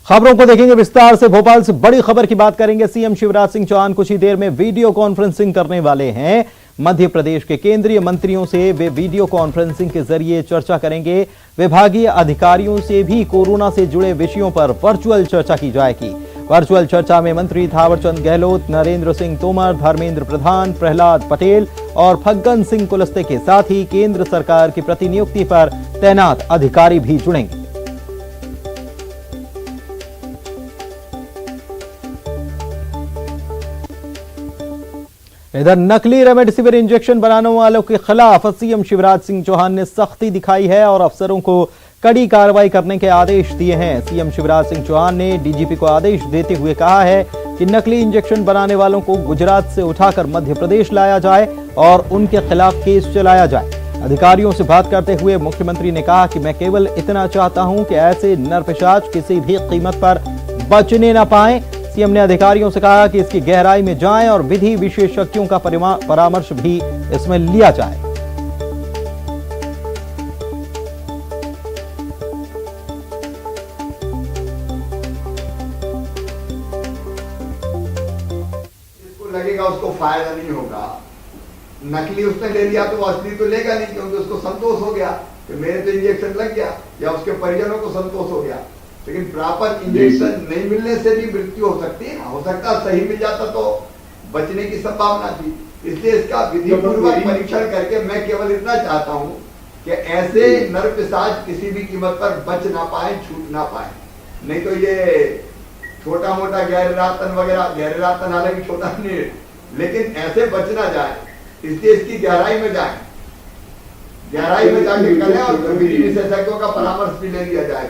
खबरों को देखेंगे विस्तार से। भोपाल से बड़ी खबर की बात करेंगे। सीएम शिवराज सिंह चौहान कुछ ही देर में वीडियो कॉन्फ्रेंसिंग करने वाले हैं। मध्य प्रदेश के केंद्रीय मंत्रियों से वे वीडियो कॉन्फ्रेंसिंग के जरिए चर्चा करेंगे। विभागीय अधिकारियों से भी कोरोना से जुड़े विषयों पर वर्चुअल चर्चा की जाएगी। वर्चुअल चर्चा में मंत्री थावरचंद गहलोत, नरेंद्र सिंह तोमर, धर्मेंद्र प्रधान, प्रहलाद पटेल और फग्गन सिंह कुलस्ते के साथ ही केंद्र सरकार की प्रतिनियुक्ति पर तैनात अधिकारी भी जुड़ेंगे। इधर नकली रेमडेसिविर इंजेक्शन बनाने वालों के खिलाफ सीएम शिवराज सिंह चौहान ने सख्ती दिखाई है और अफसरों को कड़ी कार्रवाई करने के आदेश दिए हैं। सीएम शिवराज सिंह चौहान ने डीजीपी को आदेश देते हुए कहा है कि नकली इंजेक्शन बनाने वालों को गुजरात से उठाकर मध्य प्रदेश लाया जाए और उनके खिलाफ केस चलाया जाए। अधिकारियों से बात करते हुए मुख्यमंत्री ने कहा कि मैं केवल इतना चाहता हूं कि ऐसे नरपिशाच किसी भी कीमत पर बचने न पाए। सीएम ने अधिकारियों से कहा कि इसकी गहराई में जाएं और विधि विशेषज्ञों का परामर्श भी इसमें लिया जाए। जिसको लगेगा उसको फायदा नहीं होगा। नकली उसने ले लिया तो असली तो लेगा नहीं, क्योंकि उसको संतोष हो गया कि मेरे तो इंजेक्शन लग गया, या उसके परिजनों को संतोष हो गया। लेकिन प्रॉपर इंजेक्शन नहीं मिलने से भी मृत्यु हो सकती है। हो सकता सही मिल जाता तो बचने की संभावना थी। इसलिए इसका विधिपूर्वक परीक्षण करके मैं केवल इतना चाहता हूं कि ऐसे नरपिशाच किसी भी कीमत पर बच ना पाए, छूट ना पाए। नहीं तो ये छोटा मोटा गैररातन वगैरह, गैररातन हालांकि छोटा नहीं, लेकिन ऐसे बच ना जाए। इसलिए इसकी गहराई में जाए, गहराई में जाके करें और विधि विशेषज्ञों का परामर्श भी ले लिया जाए।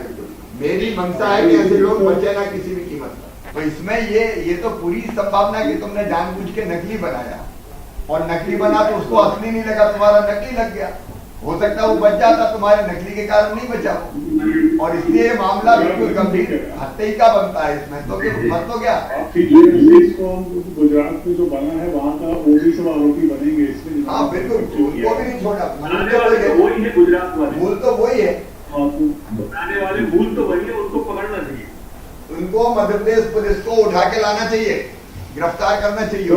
मेरी मंशा है कि ऐसे लोग बचे ना किसी भी कीमत पर। तो इसमें ये तो पूरी संभावना है कि तुमने जानबूझ के नकली बनाया, और नकली बना तो उसको असली नहीं लगा, तुम्हारा नकली लग गया। हो सकता है वो बच जाता, तुम्हारे नकली के कारण नहीं बचा वो। और इसलिए मामला बिल्कुल गंभीर हत्या का बनता है। इसमें तो मत तो क्या गुजरात में जो बना है वहाँ का वो भी सब आरोपी बनेंगे इसमें। हाँ बिल्कुल, उनको भी नहीं छोड़ा। मूल तो वही है, बनाने वाले मूल तो वही है, उनको पकड़ना चाहिए। उनको मध्य प्रदेश पुलिस को उठा के लाना चाहिए, गिरफ्तार करना चाहिए।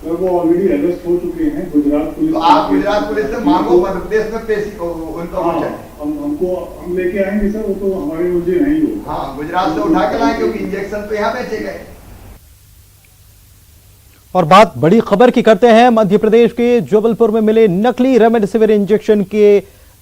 वो ऑलरेडी अरेस्ट हो चुके हैं गुजरात पुलिस। तो आप गुजरात पुलिस से मांगो मध्य प्रदेश में पेशी उनको। हम लेके आएंगे सर, वो तो हमारे मुझे नहीं हो। हाँ, गुजरात से उठा के लाए, क्योंकि इंजेक्शन तो यहाँ बेचे गए। और बात बड़ी खबर की करते हैं। मध्य प्रदेश के जबलपुर में मिले नकली रेमडेसिविर इंजेक्शन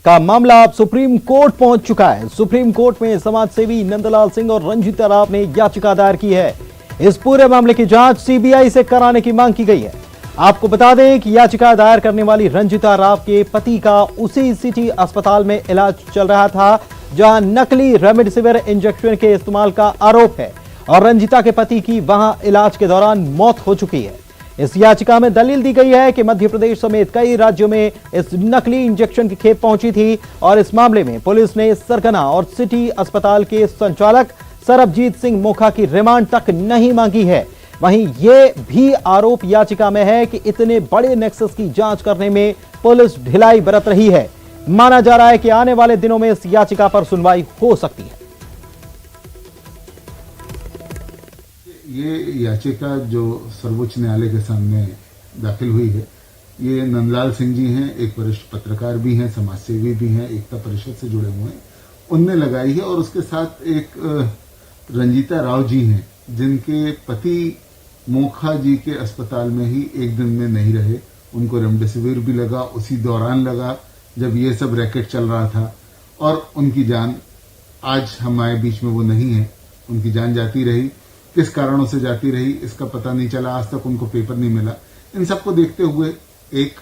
का मामला अब सुप्रीम कोर्ट पहुंच चुका है। सुप्रीम कोर्ट में समाजसेवी नंदलाल सिंह और रंजीता राव ने याचिका दायर की है। इस पूरे मामले की जांच सीबीआई से कराने की मांग की गई है। आपको बता दें कि याचिका दायर करने वाली रंजीता राव के पति का उसी सिटी अस्पताल में इलाज चल रहा था जहां नकली रेमडेसिविर इंजेक्शन के इस्तेमाल का आरोप है, और रंजीता के पति की वहां इलाज के दौरान मौत हो चुकी है। इस याचिका में दलील दी गई है कि मध्य प्रदेश समेत कई राज्यों में इस नकली इंजेक्शन की खेप पहुंची थी, और इस मामले में पुलिस ने सरगना और सिटी अस्पताल के संचालक सरबजीत सिंह मोखा की रिमांड तक नहीं मांगी है। वहीं यह भी आरोप याचिका में है कि इतने बड़े नेक्सस की जांच करने में पुलिस ढिलाई बरत रही है। माना जा रहा है कि आने वाले दिनों में इस याचिका पर सुनवाई हो सकती है। ये याचिका जो सर्वोच्च न्यायालय के सामने दाखिल हुई है, ये नंदलाल सिंह जी हैं, एक वरिष्ठ पत्रकार भी हैं, समाजसेवी भी हैं, एकता परिषद से जुड़े हुए हैं, उनने लगाई है। और उसके साथ एक रंजीता राव जी हैं, जिनके पति मोखा जी के अस्पताल में ही एक दिन में नहीं रहे। उनको रेमडेसिविर भी लगा, उसी दौरान लगा जब ये सब रैकेट चल रहा था, और उनकी जान आज हमारे बीच में वो नहीं है। उनकी जान जाती रही, किस कारणों से जाती रही इसका पता नहीं चला, आज तक उनको पेपर नहीं मिला। इन सबको देखते हुए एक,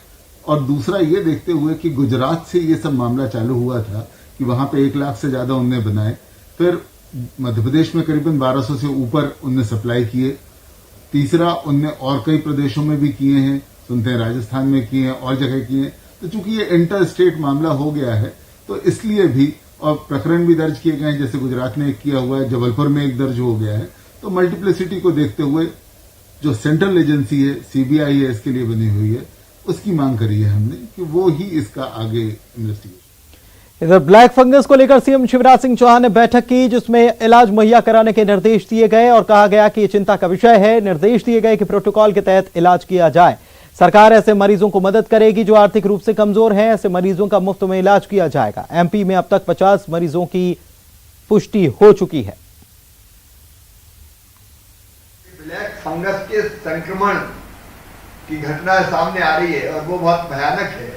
और दूसरा ये देखते हुए कि गुजरात से ये सब मामला चालू हुआ था कि वहां पे 1 लाख से ज्यादा उनने बनाए, फिर मध्य प्रदेश में करीबन 1200 से ऊपर उनने सप्लाई किए। तीसरा, उनने और कई प्रदेशों में भी किए हैं, सुनते हैं राजस्थान में किए हैं, और जगह किए हैं। तो चूंकि ये इंटर स्टेट मामला हो गया है, तो इसलिए भी, और प्रकरण भी दर्ज किए गए हैं, जैसे गुजरात ने एक किया हुआ है, जबलपुर में एक दर्ज हो गया है। तो मल्टीप्लिसिटी को देखते हुए जो सेंट्रल एजेंसी है, सीबीआई है, इसके लिए बनी हुई है, उसकी मांग करी है हमने कि वो ही इसका आगे इन्वेस्टिगेशन। इधर ब्लैक फंगस को लेकर सीएम शिवराज सिंह चौहान ने बैठक की, जिसमें इलाज मुहैया कराने के निर्देश दिए गए और कहा गया कि ये चिंता का विषय है। निर्देश दिए गए कि प्रोटोकॉल के तहत इलाज किया जाए। सरकार ऐसे मरीजों को मदद करेगी जो आर्थिक रूप से कमजोर हैं। ऐसे मरीजों का मुफ्त में इलाज किया जाएगा। एमपी में अब तक 50 मरीजों की पुष्टि हो चुकी है। ब्लैक फंगस के संक्रमण की घटना सामने आ रही है और वो बहुत भयानक है।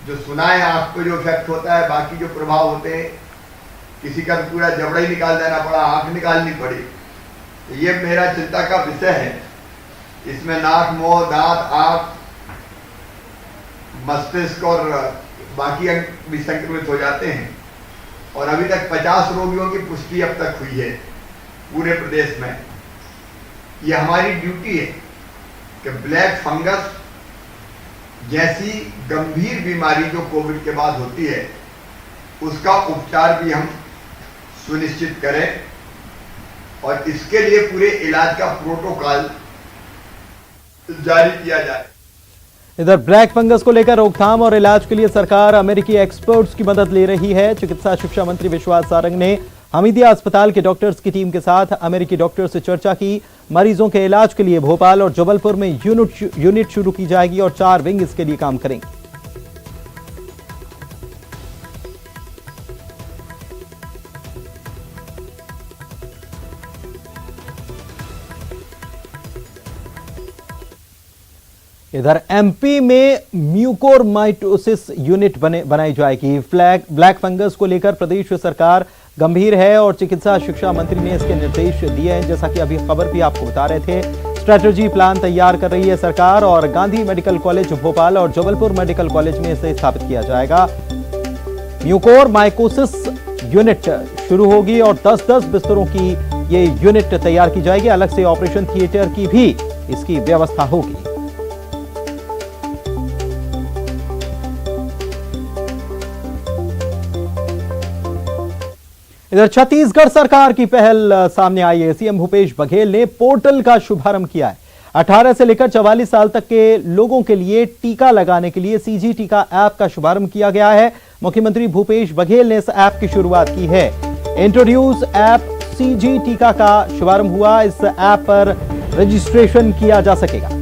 जो सुना है, आंख पे जो इफेक्ट होता है, बाकी जो प्रभाव होते हैं, किसी का तो पूरा जबड़ा ही निकाल देना पड़ा, आंख निकालनी पड़ी। तो ये मेरा चिंता का विषय है। इसमें नाक, मुंह, दांत, आंख, मस्तिष्क और बाकी अंग भी संक्रमित हो जाते हैं। और अभी तक 50 रोगियों की पुष्टि अब तक हुई है पूरे प्रदेश में। ये हमारी ड्यूटी है कि ब्लैक फंगस जैसी गंभीर बीमारी जो कोविड के बाद होती है, उसका उपचार भी हम सुनिश्चित करें और इसके लिए पूरे इलाज का प्रोटोकॉल जारी किया जाए। इधर ब्लैक फंगस को लेकर रोकथाम और इलाज के लिए सरकार अमेरिकी एक्सपर्ट्स की मदद ले रही है। चिकित्सा शिक्षा मंत्री विश्वास सारंग ने हमीदिया अस्पताल के डॉक्टर्स की टीम के साथ अमेरिकी डॉक्टर से चर्चा की। मरीजों के इलाज के लिए भोपाल और जबलपुर में यूनिट शुरू की जाएगी और 4 विंग इसके लिए काम करेंगे। इधर एमपी में म्यूकोरमाइकोसिस यूनिट बनाई जाएगी। ब्लैक फंगस को लेकर प्रदेश सरकार गंभीर है और चिकित्सा शिक्षा मंत्री ने इसके निर्देश दिए हैं। जैसा कि अभी खबर भी आपको बता रहे थे, स्ट्रेटजी प्लान तैयार कर रही है सरकार और गांधी मेडिकल कॉलेज भोपाल और जबलपुर मेडिकल कॉलेज में इसे स्थापित किया जाएगा। म्यूकोरमाइकोसिस यूनिट शुरू होगी और 10-10 बिस्तरों की ये यूनिट तैयार की जाएगी। अलग से ऑपरेशन थिएटर की भी इसकी व्यवस्था होगी। इधर छत्तीसगढ़ सरकार की पहल सामने आई है। सीएम भूपेश बघेल ने पोर्टल का शुभारंभ किया है। 18 से लेकर 44 साल तक के लोगों के लिए टीका लगाने के लिए सीजी टीका ऐप का शुभारंभ किया गया है। मुख्यमंत्री भूपेश बघेल ने इस ऐप की शुरुआत की है। इंट्रोड्यूस ऐप सीजी टीका का शुभारंभ हुआ। इस ऐप पर रजिस्ट्रेशन किया जा सकेगा।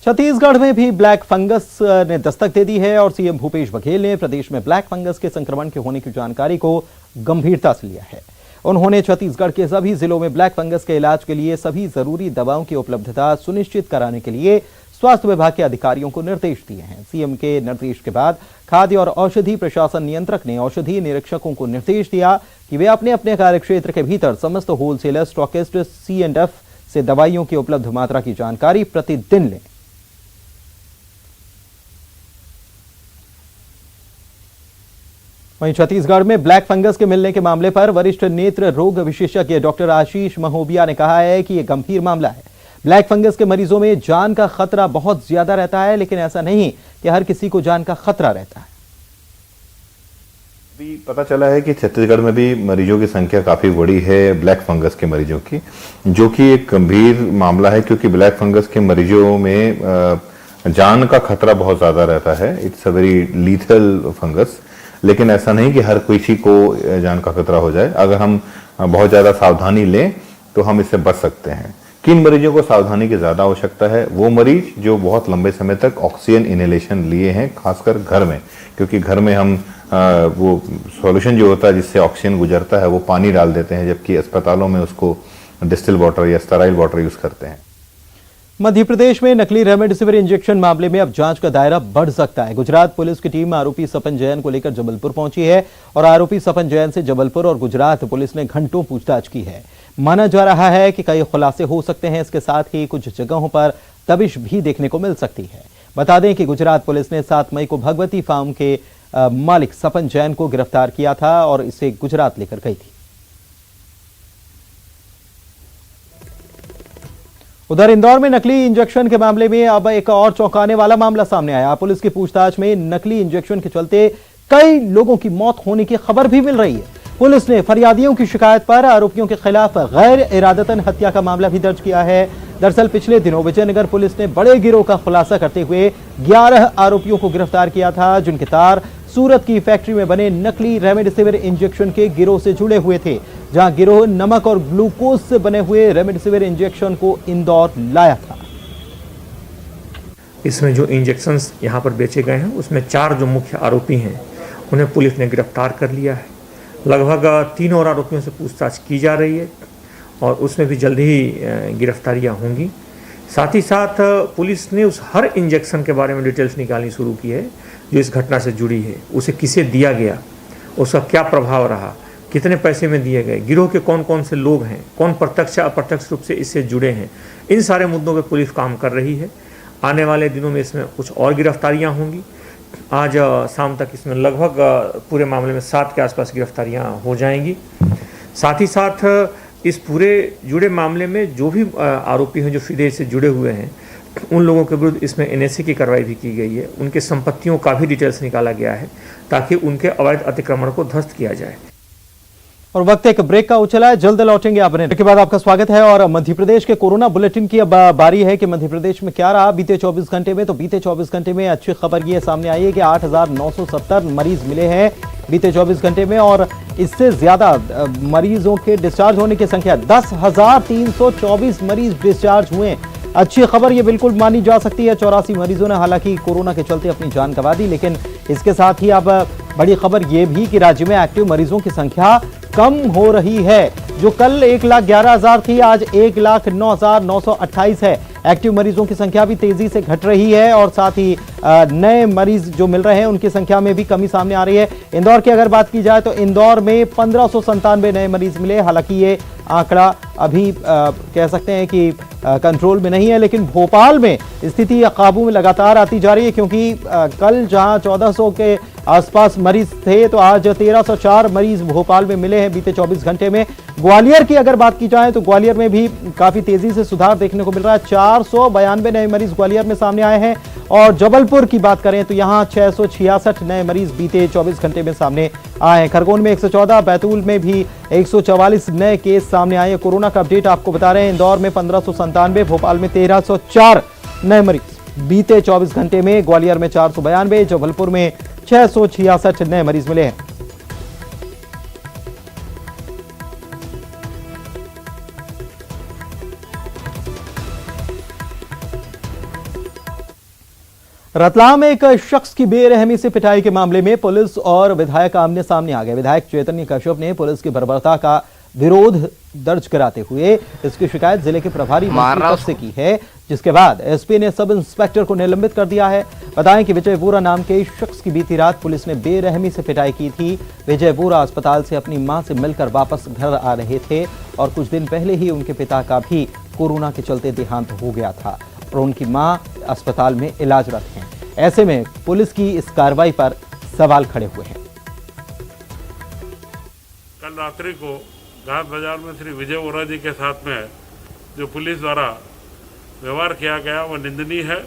छत्तीसगढ़ में भी ब्लैक फंगस ने दस्तक दे दी है और सीएम भूपेश बघेल ने प्रदेश में ब्लैक फंगस के संक्रमण के होने की जानकारी को गंभीरता से लिया है। उन्होंने छत्तीसगढ़ के सभी जिलों में ब्लैक फंगस के इलाज के लिए सभी जरूरी दवाओं की उपलब्धता सुनिश्चित कराने के लिए स्वास्थ्य विभाग के अधिकारियों को निर्देश दिए हैं। सीएम के निर्देश के बाद खाद्य और औषधि प्रशासन नियंत्रक ने औषधि निरीक्षकों को निर्देश दिया कि वे अपने अपने कार्यक्षेत्र के भीतर समस्त होलसेलर स्टॉकिस्ट C&F से दवाइयों की उपलब्ध मात्रा की जानकारी प्रतिदिन लें। वहीं छत्तीसगढ़ में ब्लैक फंगस के मिलने के मामले पर वरिष्ठ नेत्र रोग विशेषज्ञ डॉक्टर आशीष महोबिया ने कहा है कि यह गंभीर मामला है। ब्लैक फंगस के मरीजों में जान का खतरा बहुत ज्यादा रहता है, लेकिन ऐसा नहीं कि हर किसी को जान का खतरा रहता है। अभी पता चला है कि छत्तीसगढ़ में भी मरीजों की संख्या काफी बड़ी है ब्लैक फंगस के मरीजों की, जो कि एक गंभीर मामला है क्योंकि ब्लैक फंगस के मरीजों में जान का खतरा बहुत ज्यादा रहता है। It's a very lethal fungus, लेकिन ऐसा नहीं कि हर किसी को जान का खतरा हो जाए। अगर हम बहुत ज्यादा सावधानी लें तो हम इससे बच सकते हैं। किन मरीजों को सावधानी की ज्यादा आवश्यकता है? वो मरीज जो बहुत लंबे समय तक ऑक्सीजन इनहेलेशन लिए हैं, खासकर घर में, क्योंकि घर में हम वो सॉल्यूशन जो होता है जिससे ऑक्सीजन गुजरता है वो पानी डाल देते हैं, जबकि अस्पतालों में उसको डिस्टिल वाटर या स्टेराइल वाटर यूज करते हैं। मध्य प्रदेश में नकली रेमडेसिविर इंजेक्शन मामले में अब जांच का दायरा बढ़ सकता है। गुजरात पुलिस की टीम आरोपी सपन जैन को लेकर जबलपुर पहुंची है और आरोपी सपन जैन से जबलपुर और गुजरात पुलिस ने घंटों पूछताछ की है। माना जा रहा है कि कई खुलासे हो सकते हैं। इसके साथ ही कुछ जगहों पर दबिश भी देखने को मिल सकती है। बता दें कि गुजरात पुलिस ने 7 मई को भगवती फार्म के मालिक सपन जैन को गिरफ्तार किया था और इसे गुजरात लेकर गई थी। उधर इंदौर में नकली इंजेक्शन के मामले में अब एक और चौंकाने वाला मामला सामने आया। पुलिस की पूछताछ में नकली इंजेक्शन के चलते कई लोगों की मौत होने की खबर भी मिल रही है। पुलिस ने फरियादियों की शिकायत पर आरोपियों के खिलाफ गैर इरादतन हत्या का मामला भी दर्ज किया है। दरअसल पिछले दिनों विजयनगर पुलिस ने बड़े गिरोह का खुलासा करते हुए 11 आरोपियों को गिरफ्तार किया था, जिनके तार सूरत की फैक्ट्री में बने नकली रेमडेसिविर इंजेक्शन के गिरोह से जुड़े हुए थे, जहां गिरोह नमक और ग्लूकोज से बने हुए रेमडेसिविर इंजेक्शन को इंदौर लाया था। इसमें जो इंजेक्शन्स यहाँ पर बेचे गए हैं उसमें 4 जो मुख्य आरोपी हैं उन्हें पुलिस ने गिरफ्तार कर लिया है। लगभग 3 और आरोपियों से पूछताछ की जा रही है और उसमें भी जल्द ही गिरफ्तारियाँ होंगी। साथ ही साथ पुलिस ने उस हर इंजेक्शन के बारे में डिटेल्स निकालनी शुरू की है जो इस घटना से जुड़ी है। उसे किसे दिया गया, उसका क्या प्रभाव रहा, कितने पैसे में दिए गए, गिरोह के कौन कौन से लोग हैं, कौन प्रत्यक्ष या अप्रत्यक्ष रूप से इससे जुड़े हैं, इन सारे मुद्दों पर पुलिस काम कर रही है। आने वाले दिनों में इसमें कुछ और गिरफ्तारियां होंगी। आज शाम तक इसमें लगभग पूरे मामले में 7 के आसपास गिरफ्तारियां हो जाएंगी। साथ ही साथ इस पूरे जुड़े मामले में जो भी आरोपी हैं जो फिदे से जुड़े हुए हैं उन लोगों के विरुद्ध इसमें एनएसए की कार्रवाई भी की गई है। उनके संपत्तियों का भी डिटेल्स निकाला गया है ताकि उनके अवैध अतिक्रमण को ध्वस्त किया जाए। और वक्त एक ब्रेक का उछला है, जल्द लौटेंगे आप। ब्रेक के बाद आपका स्वागत है। और मध्य प्रदेश के कोरोना बुलेटिन की अब बारी है कि मध्य प्रदेश में क्या रहा बीते 24 घंटे में। तो बीते 24 घंटे में अच्छी खबर ये सामने आई है कि 8,970 मरीज मिले हैं बीते 24 घंटे में, और इससे ज्यादा मरीजों के डिस्चार्ज होने की संख्या 10,324 मरीज डिस्चार्ज हुए। अच्छी खबर ये बिल्कुल मानी जा सकती है। 84 मरीजों ने हालांकि कोरोना के चलते अपनी जान गंवा दी, लेकिन इसके साथ ही अब बड़ी खबर ये भी कि राज्य में एक्टिव मरीजों की संख्या कम हो रही है। जो कल 1,11,000 थी, आज 1,09,928 है। एक्टिव मरीजों की संख्या भी तेजी से घट रही है और साथ ही नए मरीज जो मिल रहे हैं उनकी संख्या में भी कमी सामने आ रही है। इंदौर की अगर बात की जाए तो इंदौर में 1597 नए मरीज मिले। हालांकि ये आंकड़ा अभी कह सकते हैं कि कंट्रोल में नहीं है, लेकिन भोपाल में स्थिति काबू में लगातार आती जा रही है, क्योंकि कल जहां 1400 के आसपास मरीज थे तो आज 1304 मरीज भोपाल में मिले हैं बीते 24 घंटे में। ग्वालियर की अगर बात की जाए तो ग्वालियर में भी काफी तेजी से सुधार देखने को मिल रहा है। 492 नए मरीज ग्वालियर में सामने आए हैं। और जबलपुर की बात करें तो यहां 666 नए मरीज बीते 24 घंटे में सामने आए हैं। खरगोन में 114, बैतूल में भी 144 नए केस सामने आए हैं। कोरोना का अपडेट आपको बता रहे हैं। इंदौर में 1597, भोपाल में 1304 नए मरीज बीते 24 घंटे में। ग्वालियर में 492, जबलपुर में 666 नए मरीज मिले हैं। रतलाम में एक शख्स की बेरहमी से पिटाई के मामले में पुलिस और विधायक आमने सामने आ गए। विधायक चैतन्य कश्यप ने पुलिस की बर्बरता का विरोध दर्ज कराते हुए इसकी शिकायत जिले के प्रभारी मंत्री पद से की है, जिसके बाद एसपी ने सब इंस्पेक्टर को निलंबित कर दिया है। बताएं कि विजय बोरा नाम के शख्स की बीती रात पुलिस ने बेरहमी से पिटाई की थी। विजय बोरा अस्पताल से अपनी मां से मिलकर वापस घर आ रहे थे और कुछ दिन पहले ही उनके पिता का भी कोरोना के चलते देहांत हो गया था और उनकी मां अस्पताल में इलाजरत हैं। ऐसे में पुलिस की इस कार्रवाई पर सवाल खड़े हुए हैं। कल रात्रि को घाट बाजार में श्री विजय बोरा जी के साथ में जो पुलिस द्वारा व्यवहार किया गया वो निंदनीय है।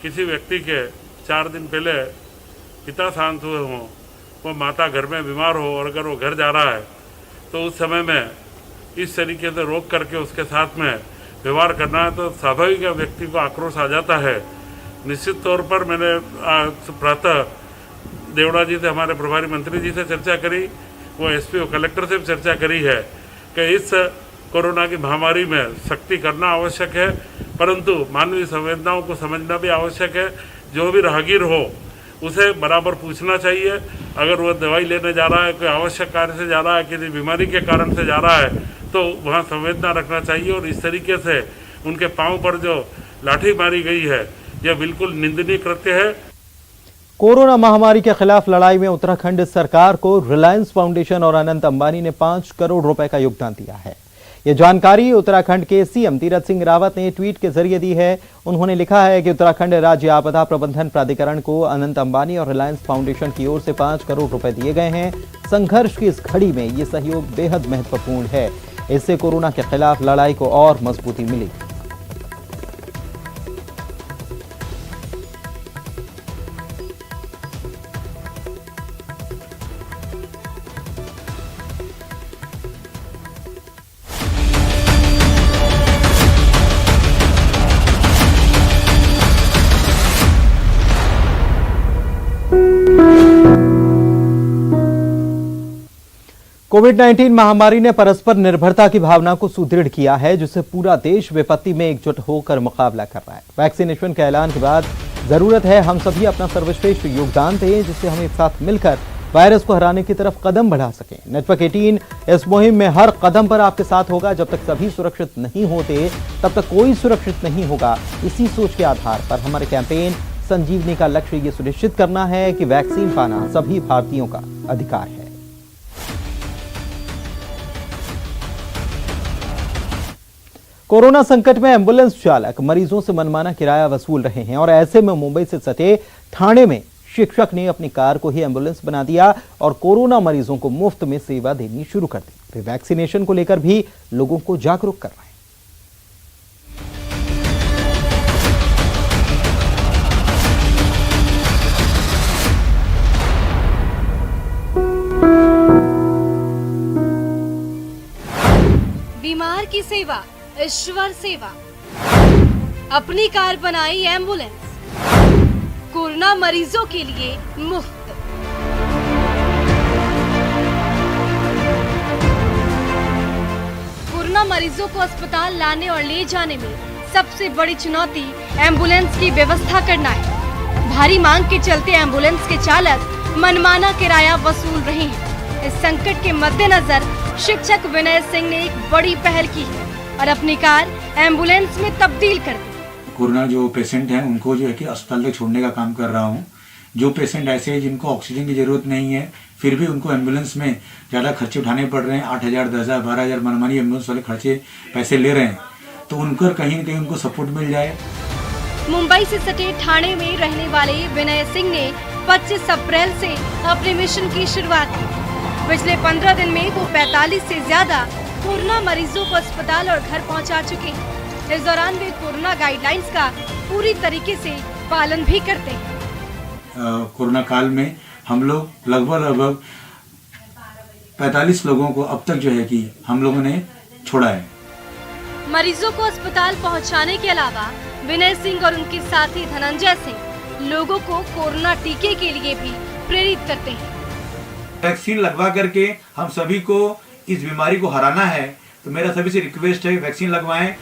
किसी व्यक्ति के 4 दिन पहले पिता शांत हुए हों, वो माता घर में बीमार हो और अगर वो घर जा रहा है तो उस समय में इस तरीके से रोक करके उसके साथ में व्यवहार करना है तो स्वाभाविक व्यक्ति को आक्रोश आ जाता है। निश्चित तौर पर मैंने प्रातः देवड़ा जी से, हमारे प्रभारी मंत्री जी से चर्चा करी, वो एसपी और कलेक्टर से भी चर्चा करी है कि इस कोरोना की महामारी में सख्ती करना आवश्यक है, परंतु मानवीय संवेदनाओं को समझना भी आवश्यक है। जो भी राहगीर हो उसे बराबर पूछना चाहिए। अगर वो दवाई लेने जा रहा है, कोई आवश्यक कार्य से जा रहा है, किसी बीमारी के कारण से जा रहा है, तो वहाँ संवेदना रखना चाहिए। और इस तरीके से उनके पाँव पर जो लाठी मारी गई है यह बिल्कुल निंदनीय कृत्य है। कोरोना महामारी के खिलाफ लड़ाई में उत्तराखंड सरकार को रिलायंस फाउंडेशन और अनंत अंबानी ने 5 करोड़ रुपए का योगदान दिया है। यह जानकारी उत्तराखंड के सीएम तीरथ सिंह रावत ने ट्वीट के जरिए दी है। उन्होंने लिखा है कि उत्तराखंड राज्य आपदा प्रबंधन प्राधिकरण को अनंत अंबानी और रिलायंस फाउंडेशन की ओर से 5 करोड़ रुपए दिए गए हैं। संघर्ष की इस घड़ी में यह सहयोग बेहद महत्वपूर्ण है। इससे कोरोना के खिलाफ लड़ाई को और मजबूती मिली। कोविड-19 महामारी ने परस्पर निर्भरता की भावना को सुदृढ़ किया है, जिससे पूरा देश विपत्ति में एकजुट होकर मुकाबला कर रहा है। वैक्सीनेशन के ऐलान के बाद जरूरत है हम सभी अपना सर्वश्रेष्ठ योगदान दें, जिससे हम एक साथ मिलकर वायरस को हराने की तरफ कदम बढ़ा सकें। नेटवर्क 18 इस मुहिम में हर कदम पर आपके साथ होगा। जब तक सभी सुरक्षित नहीं होते तब तक कोई सुरक्षित नहीं होगा। इसी सोच के आधार पर हमारे कैंपेन संजीवनी का लक्ष्य ये सुनिश्चित करना है कि वैक्सीन पाना सभी भारतीयों का अधिकार है। कोरोना संकट में एम्बुलेंस चालक मरीजों से मनमाना किराया वसूल रहे हैं और ऐसे में मुंबई से सटे ठाणे में शिक्षक ने अपनी कार को ही एम्बुलेंस बना दिया और कोरोना मरीजों को मुफ्त में सेवा देनी शुरू कर दी। वे वैक्सीनेशन को लेकर भी लोगों को जागरूक कर रहे हैं। बीमार की सेवा ईश्वर सेवा। अपनी कार बनाई एम्बुलेंस, कोरोना मरीजों के लिए मुफ्त। कोरोना मरीजों को अस्पताल लाने और ले जाने में सबसे बड़ी चुनौती एम्बुलेंस की व्यवस्था करना है। भारी मांग के चलते एम्बुलेंस के चालक मनमाना किराया वसूल रहे हैं। इस संकट के मद्देनजर शिक्षक विनय सिंह ने एक बड़ी पहल की है और अपनी कार एम्बुलेंस में तब्दील कर दी। कोरोना जो पेशेंट हैं उनको जो है कि अस्पताल तक छोड़ने का काम कर रहा हूँ। जो पेशेंट ऐसे हैं जिनको ऑक्सीजन की जरूरत नहीं है, फिर भी उनको एम्बुलेंस में ज़्यादा खर्चे उठाने पड़ रहे हैं, 8,000, 10,000, 12,000 मनमानी एम्बुलेंस वाले खर्चे पैसे ले रहे हैं, तो उनको कहीं न कहीं उनको सपोर्ट मिल जाए। मुंबई से सटे ठाणे में रहने वाले विनय सिंह ने 25 अप्रैल से अपने मिशन की शुरुआत की। पिछले 15 दिन में वो 45 से ज्यादा कोरोना मरीजों को अस्पताल और घर पहुंचा चुके हैं। इस दौरान वे कोरोना गाइडलाइंस का पूरी तरीके से पालन भी करते हैं। कोरोना काल में हम लोग लगभग 45 लोगों को अब तक जो है कि हम लोगों ने छोड़ा है। मरीजों को अस्पताल पहुंचाने के अलावा विनय सिंह और उनके साथी धनंजय सिंह लोगों को कोरोना टीके के लिए भी प्रेरित करते हैं। वैक्सीन लगवा करके हम सभी को इस बीमारी को हराना है, तो मेरा सभी से रिक्वेस्ट है वैक्सीन लगवाएं।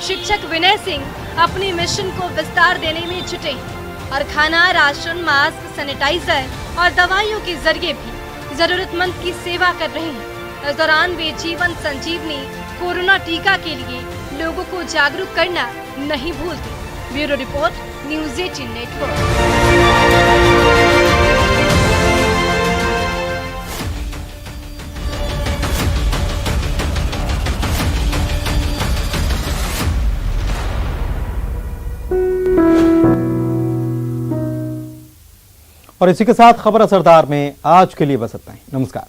शिक्षक विनय सिंह अपने मिशन को विस्तार देने में जुटे हैं और खाना, राशन, मास्क, सैनिटाइजर और दवाइयों के जरिए भी जरूरतमंद की सेवा कर रहे हैं। इस दौरान वे जीवन संजीवनी कोरोना टीका के लिए लोगों को जागरूक करना नहीं भूलते। Bureau report, news 18 network. और इसी के साथ खबर असरदार में आज के लिए बस इतना ही। नमस्कार।